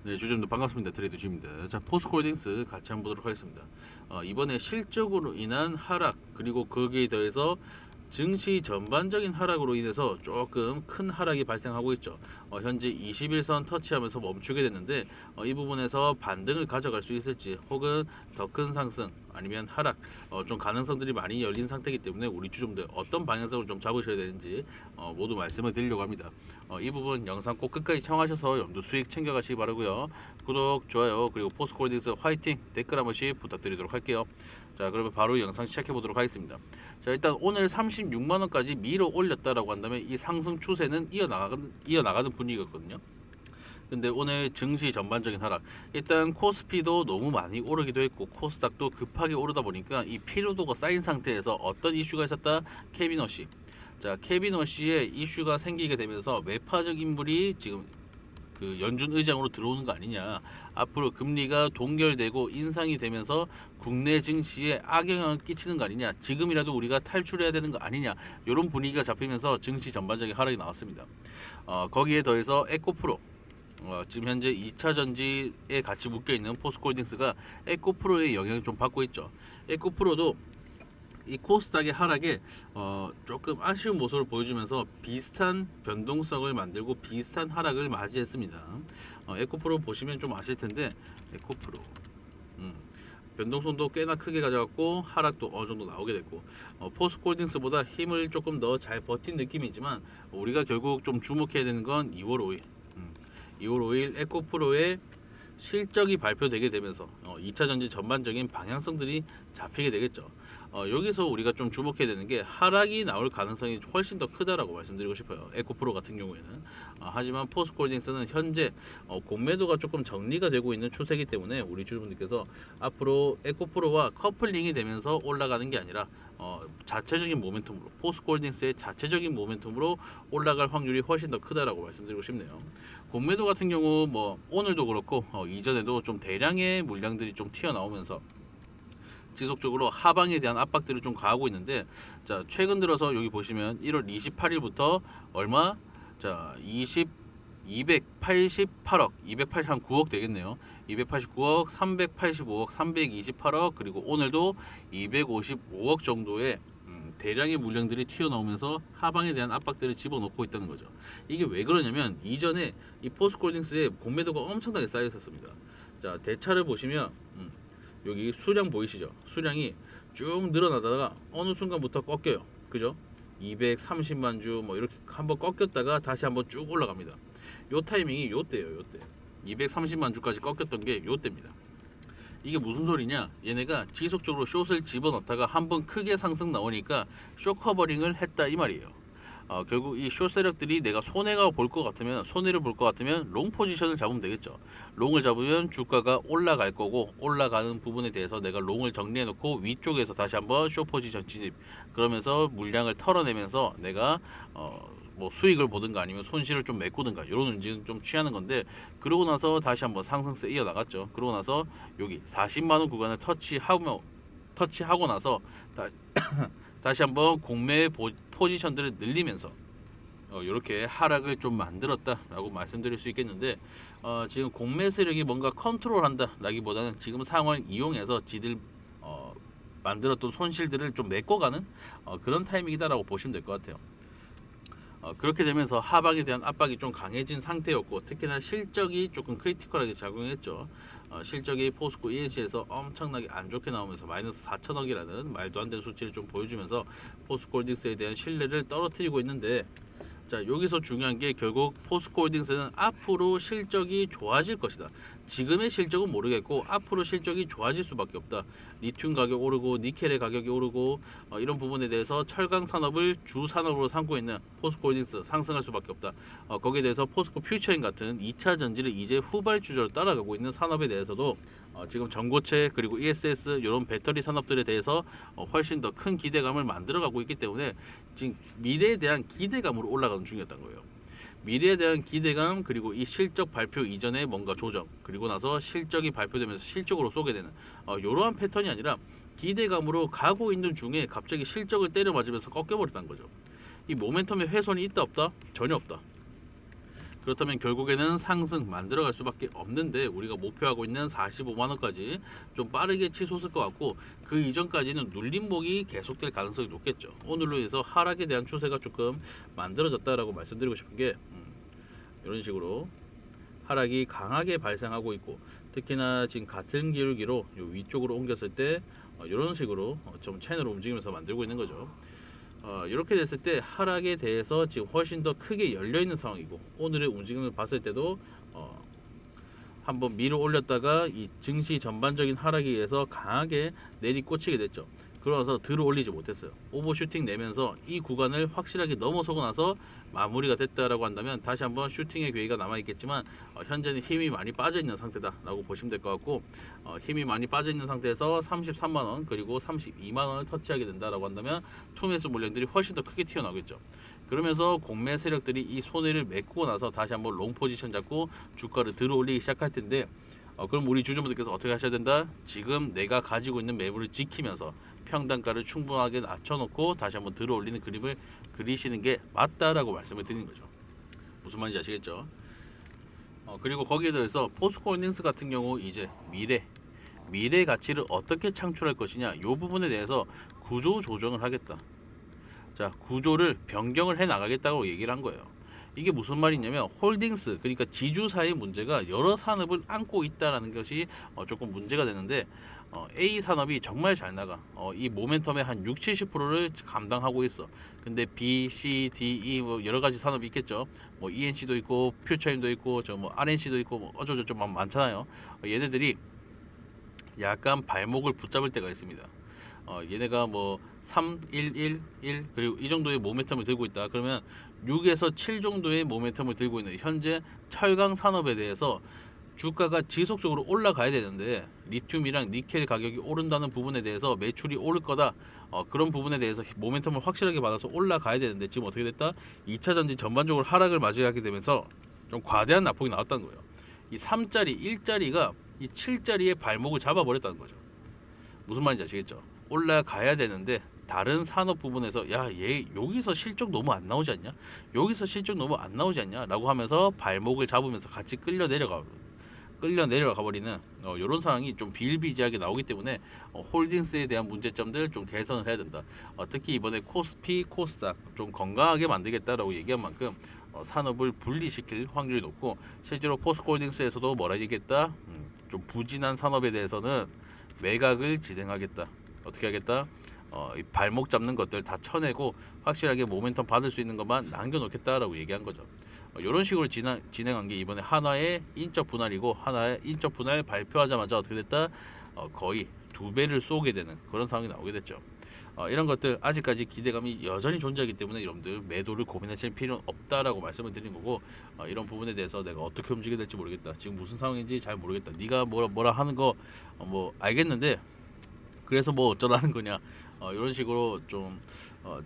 네, 주점도 반갑습니다. 트레이드 주입니다. 자, 포스코홀딩스 같이 한번 보도록 하겠습니다. 이번에 실적으로 인한 하락 그리고 거기에 더해서 증시 전반적인 하락으로 인해서 조금 큰 하락이 발생하고 있죠. 현재 21선 터치하면서 멈추게 됐는데 이 부분에서 반등을 가져갈 수 있을지 혹은 더 큰 상승 아니면 하락 좀 가능성들이 많이 열린 상태이기 때문에 우리 주종들 어떤 방향성을 좀 잡으셔야 되는지 모두 말씀을 드리려고 합니다. 이 부분 영상 꼭 끝까지 시청하셔서 염두 수익 챙겨가시기 바라고요. 구독, 좋아요 그리고 포스코홀딩스 화이팅 댓글 한 번씩 부탁드리도록 할게요. 자, 그러면 바로 영상 시작해 보도록 하겠습니다. 자, 일단 오늘 36만원까지 밀어 올렸다라고 한다면 이 상승 추세는 이어나가는 분위기거든요. 근데 오늘 증시 전반적인 하락, 일단 코스피도 너무 많이 오르기도 했고 코스닥도 급하게 오르다 보니까 이 피로도가 쌓인 상태에서 어떤 이슈가 있었다? 케빈 워시. 자, 케빈 워시의 이슈가 생기게 되면서 매파적 인물이 지금 그 연준 의장으로 들어오는 거 아니냐, 앞으로 금리가 동결되고 인상이 되면서 국내 증시에 악영향을 끼치는 거 아니냐, 지금이라도 우리가 탈출해야 되는 거 아니냐, 이런 분위기가 잡히면서 증시 전반적인 하락이 나왔습니다. 거기에 더해서 에코프로, 지금 현재 2차 전지에 같이 묶여있는 포스코홀딩스가 에코프로의 영향을 좀 받고 있죠. 에코프로도 이 코스닥의 하락에 조금 아쉬운 모습을 보여주면서 비슷한 변동성을 만들고 비슷한 하락을 맞이했습니다. 에코프로 보시면 좀 아실 텐데, 에코프로 변동성도 꽤나 크게 가져갔고 하락도 어느 정도 나오게 됐고, 포스코홀딩스보다 힘을 조금 더 잘 버틴 느낌이지만 우리가 결국 좀 주목해야 되는 건 2월 5일 2월 5일 에코프로의 실적이 발표되게 되면서 2차 전지 전반적인 방향성들이 잡히게 되겠죠. 여기서 우리가 좀 주목해야 되는 게 하락이 나올 가능성이 훨씬 더 크다라고 말씀드리고 싶어요. 에코프로 같은 경우에는. 하지만 포스코홀딩스는 현재 공매도가 조금 정리가 되고 있는 추세이기 때문에 우리 주주분들께서 앞으로 에코프로와 커플링이 되면서 올라가는 게 아니라 자체적인 모멘텀으로, 포스코홀딩스의 자체적인 모멘텀으로 올라갈 확률이 훨씬 더 크다라고 말씀드리고 싶네요. 공매도 같은 경우 뭐 오늘도 그렇고 이전에도 좀 대량의 물량들이 좀 튀어나오면서 지속적으로 하방에 대한 압박들을 좀 가하고 있는데, 자, 최근 들어서 여기 보시면 1월 28일부터 얼마? 자, 288억, 289억 되겠네요. 289억, 385억, 328억, 그리고 오늘도 255억 정도의 대량의 물량들이 튀어나오면서 하방에 대한 압박들을 집어넣고 있다는 거죠. 이게 왜 그러냐면 이전에 이 포스코홀딩스의 공매도가 엄청나게 쌓여 있었습니다. 자, 대차를 보시면 여기 수량 보이시죠? 수량이 쭉 늘어나다가 어느 순간부터 꺾여요. 그죠? 230만 주 뭐 이렇게 한번 꺾였다가 다시 한번 쭉 올라갑니다. 요 타이밍이 요때예요. 요때 230만 주까지 꺾였던 게 요때입니다. 이게 무슨 소리냐, 얘네가 지속적으로 숏을 집어넣다가 한번 크게 상승 나오니까 숏 커버링을 했다 이 말이에요. 결국 이 숏 세력들이 내가 손해가 볼 것 같으면, 손해를 볼 것 같으면 롱 포지션을 잡으면 되겠죠. 롱을 잡으면 주가가 올라갈 거고, 올라가는 부분에 대해서 내가 롱을 정리해 놓고 위쪽에서 다시 한번 숏 포지션 진입, 그러면서 물량을 털어내면서 내가 뭐 수익을 보든가 아니면 손실을 좀 메꾸든가 이런 움직임 좀 취하는 건데, 그러고 나서 다시 한번 상승세 이어 나갔죠. 그러고 나서 여기 40만원 구간을 터치하고 나서 다시 한번 공매의 포지션들을 늘리면서 이렇게 하락을 좀 만들었다라고 말씀드릴 수 있겠는데, 지금 공매 세력이 뭔가 컨트롤한다라기보다는 지금 상황을 이용해서 지들 만들었던 손실들을 좀 메꿔가는 그런 타이밍이다라고 보시면 될 것 같아요. 그렇게 되면서 하방에 대한 압박이 좀 강해진 상태였고, 특히나 실적이 조금 크리티컬하게 작용했죠. 실적이 포스코 ENC에서 엄청나게 안 좋게 나오면서 마이너스 4천억이라는 말도 안 되는 수치를 좀 보여주면서 포스코홀딩스에 대한 신뢰를 떨어뜨리고 있는데, 자, 여기서 중요한 게 결국 포스코홀딩스는 앞으로 실적이 좋아질 것이다. 지금의 실적은 모르겠고 앞으로 실적이 좋아질 수밖에 없다. 리튬 가격 오르고 니켈의 가격이 오르고 이런 부분에 대해서 철강 산업을 주 산업으로 삼고 있는 포스코홀딩스 상승할 수밖에 없다. 거기에 대해서 포스코 퓨처인 같은 2차 전지를 이제 후발주자로 따라가고 있는 산업에 대해서도 지금 전고체 그리고 ESS 이런 배터리 산업들에 대해서 훨씬 더 큰 기대감을 만들어가고 있기 때문에 지금 미래에 대한 기대감으로 올라가는 중이었던 거예요. 미래에 대한 기대감, 그리고 이 실적 발표 이전에 뭔가 조정, 그리고 나서 실적이 발표되면서 실적으로 쏘게 되는 이러한 패턴이 아니라 기대감으로 가고 있는 중에 갑자기 실적을 때려 맞으면서 꺾여버렸다는 거죠. 이 모멘텀의 훼손이 있다 없다? 전혀 없다. 그렇다면 결국에는 상승 만들어갈 수밖에 없는데 우리가 목표하고 있는 45만 원까지 좀 빠르게 치솟을 것 같고 그 이전까지는 눌림목이 계속될 가능성이 높겠죠. 오늘로 인해서 하락에 대한 추세가 조금 만들어졌다라고 말씀드리고 싶은 게 이런 식으로 하락이 강하게 발생하고 있고 특히나 지금 같은 기울기로 요 위쪽으로 옮겼을 때 이런 식으로 좀 채널을 움직이면서 만들고 있는 거죠. 이렇게 됐을 때 하락에 대해서 지금 훨씬 더 크게 열려 있는 상황이고 오늘의 움직임을 봤을 때도 한번 밀어 올렸다가 이 증시 전반적인 하락에 의해서 강하게 내리꽂히게 됐죠. 그러면서 들어 올리지 못했어요. 오버슈팅 내면서 이 구간을 확실하게 넘어서고 나서 마무리가 됐다라고 한다면 다시 한번 슈팅의 기회가 남아 있겠지만 현재는 힘이 많이 빠져 있는 상태다라고 보시면 될 것 같고 힘이 많이 빠져 있는 상태에서 33만 원 그리고 32만 원을 터치하게 된다라고 한다면 투매수 물량들이 훨씬 더 크게 튀어나오겠죠. 그러면서 공매 세력들이 이 손해를 메꾸고 나서 다시 한번 롱 포지션 잡고 주가를 들어 올리기 시작할 텐데 그럼 우리 주주분들께서 어떻게 하셔야 된다? 지금 내가 가지고 있는 매물을 지키면서 평단가를 충분하게 낮춰놓고 다시 한번 들어 올리는 그림을 그리시는 게 맞다라고 말씀을 드리는 거죠. 무슨 말인지 아시겠죠? 그리고 거기에 대해서 포스코홀딩스 같은 경우 이제 미래 가치를 어떻게 창출할 것이냐 이 부분에 대해서 구조 조정을 하겠다. 자, 구조를 변경을 해 나가겠다고 얘기를 한 거예요. 이게 무슨 말이냐면 홀딩스 그러니까 지주사의 문제가 여러 산업을 안고 있다라는 것이 조금 문제가 되는데 A 산업이 정말 잘 나가. 이 모멘텀의 한 6, 70%를 감당하고 있어. 근데 B, C, D, E 뭐 여러 가지 산업이 있겠죠. 뭐 ENC도 있고 퓨처임도 있고 저 뭐 RNC도 있고 뭐 어쩌저쩌 많잖아요. 얘네들이 약간 발목을 붙잡을 때가 있습니다. 얘네가 뭐 3, 1, 1, 1 그리고 이 정도의 모멘텀을 들고 있다. 그러면 6에서 7 정도의 모멘텀을 들고 있는 현재 철강 산업에 대해서 주가가 지속적으로 올라가야 되는데 리튬이랑 니켈 가격이 오른다는 부분에 대해서 매출이 오를 거다. 그런 부분에 대해서 모멘텀을 확실하게 받아서 올라가야 되는데 지금 어떻게 됐다? 2차 전지 전반적으로 하락을 맞이하게 되면서 좀 과대한 낙폭이 나왔다는 거예요. 이 3짜리, 1짜리가 이 7짜리의 발목을 잡아버렸다는 거죠. 무슨 말인지 아시겠죠? 올라가야 되는데 다른 산업 부분에서 야, 얘 여기서 실적 너무 안 나오지 않냐? 여기서 실적 너무 안 나오지 않냐? 라고 하면서 발목을 잡으면서 같이 끌려 내려가 버리는 이런 상황이 좀 비일비재하게 나오기 때문에 홀딩스에 대한 문제점들 좀 개선을 해야 된다. 특히 이번에 코스피, 코스닥 좀 건강하게 만들겠다라고 얘기한 만큼 산업을 분리시킬 확률이 높고 실제로 포스코홀딩스에서도 뭐라 얘기했다? 좀 부진한 산업에 대해서는 매각을 진행하겠다. 어떻게 하겠다? 이 발목 잡는 것들 다 쳐내고 확실하게 모멘텀 받을 수 있는 것만 남겨놓겠다라고 얘기한 거죠. 이런 식으로 진행한 게 이번에 한화의 인적 분할이고 한화의 인적 분할 발표하자마자 어떻게 됐다? 거의 2배를 쏘게 되는 그런 상황이 나오게 됐죠. 이런 것들 아직까지 기대감이 여전히 존재하기 때문에 여러분들 매도를 고민하실 필요는 없다라고 말씀을 드린 거고 이런 부분에 대해서 내가 어떻게 움직여야 될지 모르겠다. 지금 무슨 상황인지 잘 모르겠다. 네가 뭐라 하는 거 뭐 알겠는데 그래서 뭐 어쩌라는 거냐 이런 식으로 좀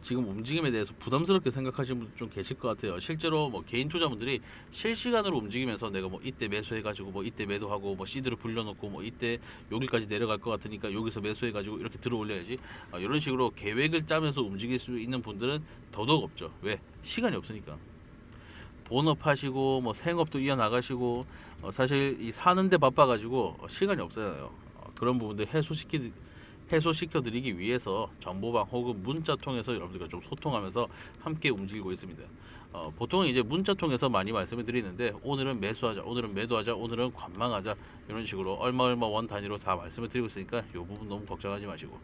지금 움직임에 대해서 부담스럽게 생각하시는 분들 좀 계실 것 같아요. 실제로 뭐 개인 투자분들이 실시간으로 움직이면서 내가 뭐 이때 매수해가지고 뭐 이때 매도하고 뭐 시드를 불려놓고 뭐 이때 여기까지 내려갈 것 같으니까 여기서 매수해가지고 이렇게 들어 올려야지 이런 식으로 계획을 짜면서 움직일 수 있는 분들은 더더욱 없죠. 왜? 시간이 없으니까. 본업하시고 뭐 생업도 이어나가시고 사실 이 사는데 바빠가지고 시간이 없어요. 그런 부분들 해소시켜드리기 위해서 정보방 혹은 문자 통해서 여러분들과 좀 소통하면서 함께 움직이고 있습니다. 보통은 이제 문자 통해서 많이 말씀을 드리는데 오늘은 매수하자, 오늘은 매도하자, 오늘은 관망하자 이런 식으로 얼마 원 단위로 다 말씀을 드리고 있으니까 이 부분 너무 걱정하지 마시고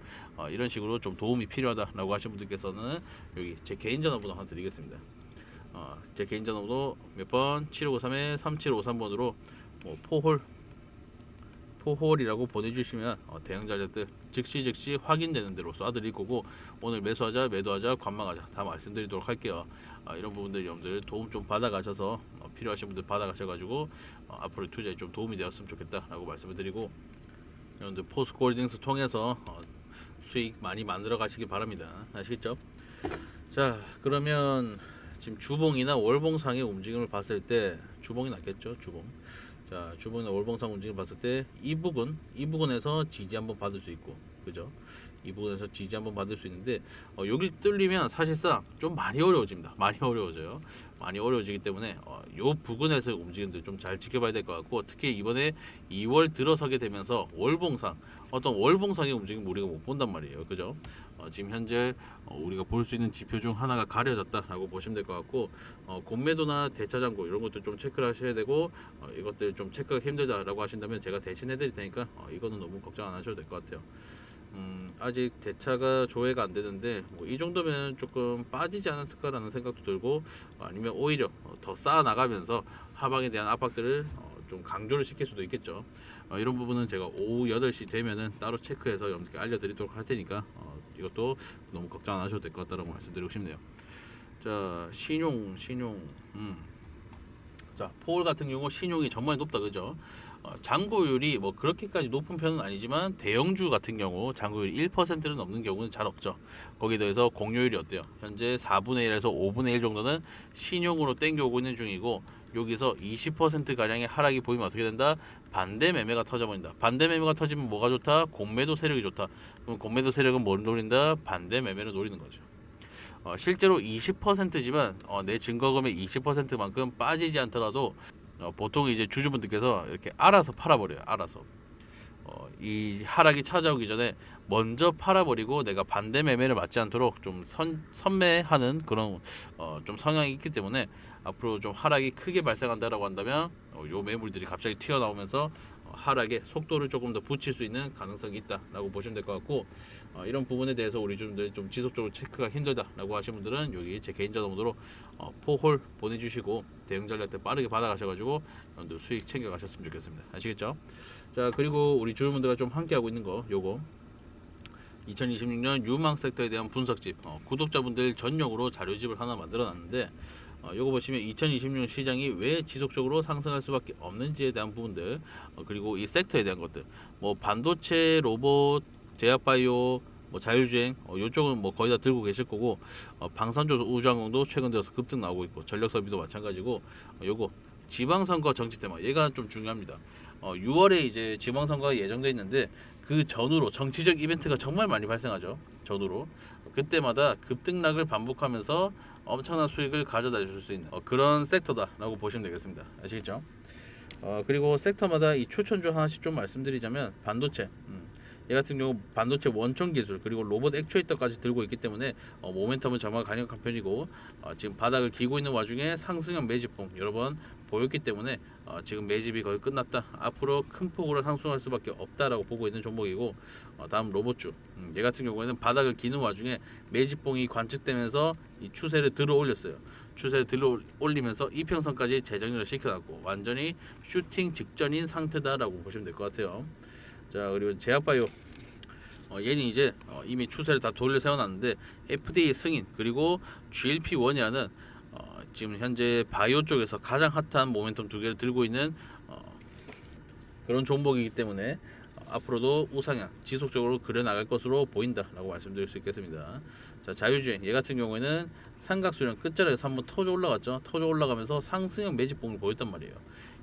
이런 식으로 좀 도움이 필요하다라고 하신 분들께서는 여기 제 개인 전화번호 하나 드리겠습니다. 제 개인 전화번호 몇 번? 7553에 3753번으로 뭐 포홀이라고 보내주시면 대응 자료들 즉시 확인되는 대로 쏴드릴 거고 오늘 매수하자 매도하자 관망하자 다 말씀드리도록 할게요. 이런 부분들 여러분들 도움 좀 받아가셔서 필요하신 분들 받아가셔가지고 앞으로 투자에 좀 도움이 되었으면 좋겠다라고 말씀을 드리고 여러분들 포스코홀딩스 통해서 수익 많이 만들어 가시기 바랍니다. 아시겠죠? 자, 그러면 지금 주봉이나 월봉상의 움직임을 봤을 때 주봉이 낫겠죠? 주봉. 자, 주봉이나 월봉상 움직임 봤을 때 이 부분에서 지지 한번 받을 수 있고, 그죠? 이 부분에서 지지 한번 받을 수 있는데 여기 뚫리면 사실상 좀 많이 어려워집니다. 많이 어려워져요. 많이 어려워지기 때문에 요 부근에서의 움직임들 좀 잘 지켜봐야 될 것 같고, 특히 이번에 2월 들어서게 되면서 월봉상, 어떤 월봉상의 움직임 우리가 못 본단 말이에요. 그죠? 지금 현재 우리가 볼 수 있는 지표 중 하나가 가려졌다라고 보시면 될 것 같고, 공매도나 대차장고 이런 것도 좀 체크를 하셔야 되고, 이것들 좀 체크가 힘들다라고 하신다면 제가 대신해 드릴 테니까 이거는 너무 걱정 안 하셔도 될 것 같아요. 아직 대차가 조회가 안 되는데 뭐 이 정도면 조금 빠지지 않았을까라는 생각도 들고, 아니면 오히려 더 쌓아 나가면서 하방에 대한 압박들을 좀 강조를 시킬 수도 있겠죠. 이런 부분은 제가 오후 8시 되면은 따로 체크해서 여러분들께 알려드리도록 할 테니까 이것도 너무 걱정 안 하셔도 될 것 같다라고 말씀드리고 싶네요. 자, 신용. 자, 포올 같은 경우 신용이 정말 높다, 그죠? 잔고율이 뭐 그렇게까지 높은 편은 아니지만 대형주 같은 경우 잔고율 1%는 넘는 경우는 잘 없죠. 거기에 더해서 공여율이 어때요? 현재 4분의 1에서 5분의 1 정도는 신용으로 땡겨오고 있는 중이고, 여기서 20% 가량의 하락이 보이면 어떻게 된다? 반대 매매가 터져버린다. 반대 매매가 터지면 뭐가 좋다? 공매도 세력이 좋다. 그럼 공매도 세력은 뭘 노린다? 반대 매매를 노리는 거죠. 실제로 20%지만 내 증거금의 20%만큼 빠지지 않더라도 보통 이제 주주분들께서 이렇게 알아서 팔아버려요. 알아서 이 하락이 찾아오기 전에 먼저 팔아버리고 내가 반대 매매를 맞지 않도록 좀 선매하는 그런 좀 성향이 있기 때문에, 앞으로 좀 하락이 크게 발생한다라고 한다면 요 매물들이 갑자기 튀어나오면서 하락의 속도를 조금 더 붙일 수 있는 가능성이 있다라고 보시면 될 것 같고, 이런 부분에 대해서 우리 주주분들 좀 지속적으로 체크가 힘들다라고 하시는 분들은 여기 제 개인 자동으로 포홀 보내주시고 대응 전략 때 빠르게 받아가셔가지고 여러분들 수익 챙겨가셨으면 좋겠습니다. 아시겠죠? 자, 그리고 우리 주주분들과 좀 함께하고 있는 거 요거 2026년 유망 섹터에 대한 분석집, 구독자분들 전용으로 자료집을 하나 만들어놨는데, 요거 보시면 2026년 시장이 왜 지속적으로 상승할 수밖에 없는지에 대한 부분들, 그리고 이 섹터에 대한 것들, 뭐 반도체, 로봇, 제약바이오, 뭐 자율주행, 요쪽은 뭐 거의 다 들고 계실 거고, 방산조소, 우주항공도 최근 들어서 급등 나오고 있고, 전력설비도 마찬가지고, 요거 지방선거 정치 테마, 얘가 좀 중요합니다. 6월에 이제 지방선거가 예정돼 있는데 그 전후로 정치적 이벤트가 정말 많이 발생하죠. 전후로 그때마다 급등락을 반복하면서 엄청난 수익을 가져다 줄 수 있는 그런 섹터다라고 보시면 되겠습니다. 아시겠죠? 그리고 섹터마다 이 추천주 하나씩 좀 말씀드리자면, 반도체, 얘 같은 경우 반도체 원천 기술 그리고 로봇 액추에이터까지 들고 있기 때문에 모멘텀은 정말 강력한 편이고, 지금 바닥을 기고 있는 와중에 상승형 매집봉 여러 번 보였기 때문에 지금 매집이 거의 끝났다, 앞으로 큰 폭으로 상승할 수밖에 없다라고 보고 있는 종목이고, 다음 로봇주, 얘 같은 경우에는 바닥을 기는 와중에 매집봉이 관측되면서 이 추세를 들어 올렸어요. 추세를 들어 올리면서 이평선까지 재정리를 시켜놨고 완전히 슈팅 직전인 상태다라고 보시면 될 것 같아요. 자, 그리고 제약바이오, 얘는 이제 이미 추세를 다 돌려 세워놨는데 FDA 승인 그리고 GLP-1이라는 지금 현재 바이오 쪽에서 가장 핫한 모멘텀 두 개를 들고 있는 그런 종목이기 때문에 앞으로도 우상향 지속적으로 그려나갈 것으로 보인다라고 말씀드릴 수 있겠습니다. 자, 자율주행, 얘 같은 경우에는 삼각수렴 끝자락에서 한번 터져 올라갔죠. 터져 올라가면서 상승형 매집봉을 보였단 말이에요.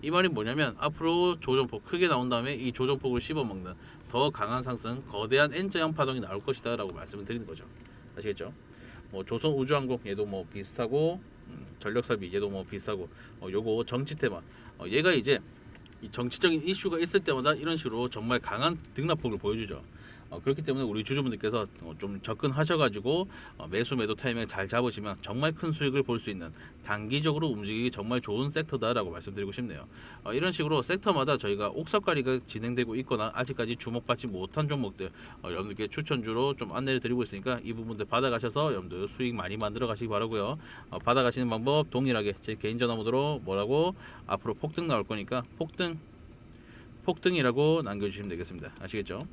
이 말이 뭐냐면 앞으로 조정폭 크게 나온 다음에 이 조정폭을 씹어먹는 더 강한 상승, 거대한 N자형 파동이 나올 것이다 라고 말씀을 드리는 거죠. 아시겠죠? 뭐 조선우주항공 얘도 뭐 비슷하고, 전력사비 얘도 뭐 비슷하고, 요거 정치 테마, 얘가 이제 이 정치적인 이슈가 있을 때마다 이런 식으로 정말 강한 등락폭을 보여주죠. 그렇기 때문에 우리 주주분들께서 좀 접근하셔가지고 매수 매도 타이밍을 잘 잡으시면 정말 큰 수익을 볼 수 있는, 단기적으로 움직이기 정말 좋은 섹터다라고 말씀드리고 싶네요. 이런 식으로 섹터마다 저희가 옥석가리가 진행되고 있거나 아직까지 주목받지 못한 종목들 여러분들께 추천주로 좀 안내를 드리고 있으니까 이 부분들 받아가셔서 여러분들 수익 많이 만들어 가시기 바라고요. 받아가시는 방법 동일하게 제 개인 전화번호로 뭐라고 앞으로 폭등 나올 거니까 폭등이라고 남겨주시면 되겠습니다. 아시겠죠?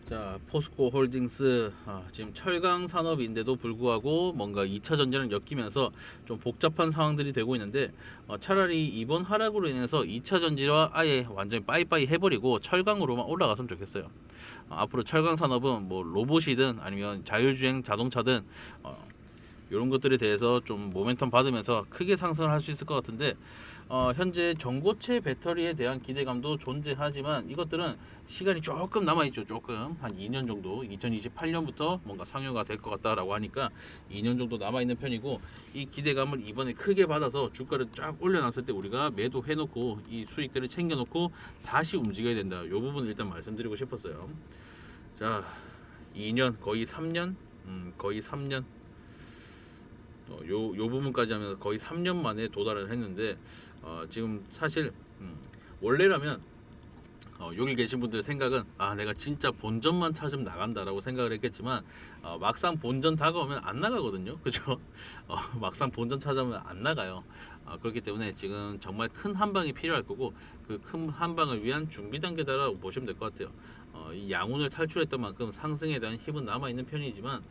자, 포스코 홀딩스, 지금 철강 산업인데도 불구하고 뭔가 2차 전지를 엮이면서 좀 복잡한 상황들이 되고 있는데, 차라리 이번 하락으로 인해서 2차 전지와 아예 완전히 빠이빠이 해버리고 철강으로만 올라갔으면 좋겠어요. 앞으로 철강 산업은 뭐 로봇이든 아니면 자율주행 자동차든 이런 것들에 대해서 좀 모멘텀 받으면서 크게 상승을 할 수 있을 것 같은데 현재 전고체 배터리에 대한 기대감도 존재하지만 이것들은 시간이 조금 남아있죠. 조금 한 2년 정도 2028년부터 뭔가 상용화 될 것 같다라고 하니까 2년 정도 남아있는 편이고 이 기대감을 이번에 크게 받아서 주가를 쫙 올려놨을 때 우리가 매도해놓고 이 수익들을 챙겨놓고 다시 움직여야 된다. 이 부분 일단 말씀드리고 싶었어요. 자 2년 거의 3년 거의 3년 요 부분까지 하면서 거의 3년 만에 도달을 했는데 지금 사실 원래라면 여기 계신 분들의 생각은 내가 진짜 본전만 찾으면 나간다라고 생각을 했겠지만 막상 본전 다가오면 안 나가거든요. 그죠? 막상 본전 찾아오면 안 나가요. 그렇기 때문에 지금 정말 큰 한방이 필요할 거고 그 큰 한방을 위한 준비 단계다라고 보시면 될 것 같아요. 이 양운을 탈출했던 만큼 상승에 대한 힘은 남아있는 편이지만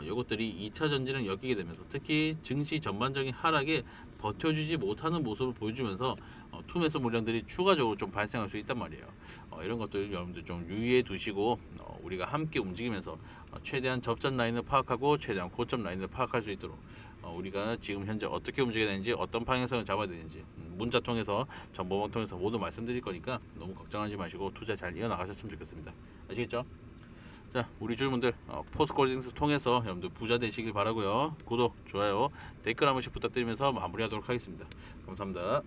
이것들이 2차 전지를 엮이게 되면서 특히 증시 전반적인 하락에 버텨주지 못하는 모습을 보여주면서 투매수 물량들이 추가적으로 좀 발생할 수 있단 말이에요. 이런 것들 여러분들 좀 유의해 두시고 우리가 함께 움직이면서 최대한 접전 라인을 파악하고 최대한 고점 라인을 파악할 수 있도록 우리가 지금 현재 어떻게 움직여야 되는지 어떤 방향성을 잡아야 되는지 문자 통해서 정보망 통해서 모두 말씀드릴 거니까 너무 걱정하지 마시고 투자 잘 이어나가셨으면 좋겠습니다. 아시겠죠? 자, 우리 주주분들 포스코홀딩스 통해서 여러분들 부자 되시길 바라고요. 구독, 좋아요, 댓글 한 번씩 부탁드리면서 마무리하도록 하겠습니다. 감사합니다.